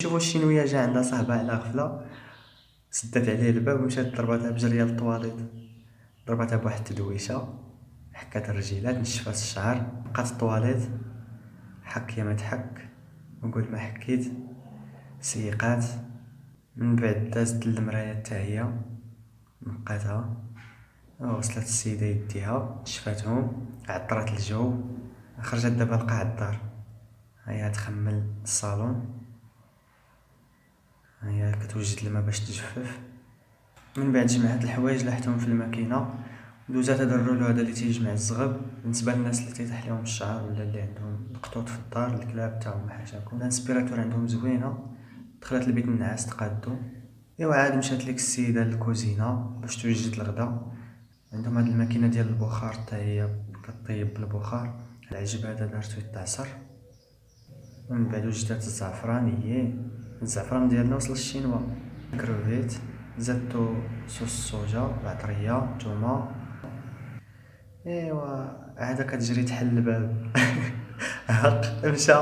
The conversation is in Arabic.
شوفوا الشينويه جا عندها صاحبها على غفله، سدات عليه الباب ومشات ضرباتها بجريه للطواليط، ضرباتها بواحد التدويشه، حكات الرجيلات، نشفات الشعر، بقات الطواليط حك يا ما تحك وقول ما حكيت، سيقات. من بعد دازت للمرايا حتى هي نقاتها، وصلت السيده يديها شفاتهم، عطرات الجو، خرجت دابا لقاع الدار، هيا تخمل الصالون، هيا كتوجد الماء باش تجفف. من بعد جمعات الحوايج لاحتهم في الماكينه، دوزات هذا الرولو هذا اللي تيجمع الزغب بالنسبه للناس اللي تيطيح لهم الشعر ولا اللي عندهم القطوط في الدار، الكلاب تاعهم ما حاشاكم. الانسبيراتور عندهم زوينه، دخلت البيت النعاس تقادو. ايوا عاد مشات ليك السيده للكوزينه باش توجد الغدا، عندهم هاد الماكينه ديال البخار حتى هي كطيب بالبخار، العجب هذا دارتو يتعصر. ومن بعد وجدات الزعفران، الزعفران ديالنا وصل الشينوا، كروفيت، زدتو صوص الصوجا، العطريه، الثومه. ايوا عاد كتجري تحل الباب. هق مشى.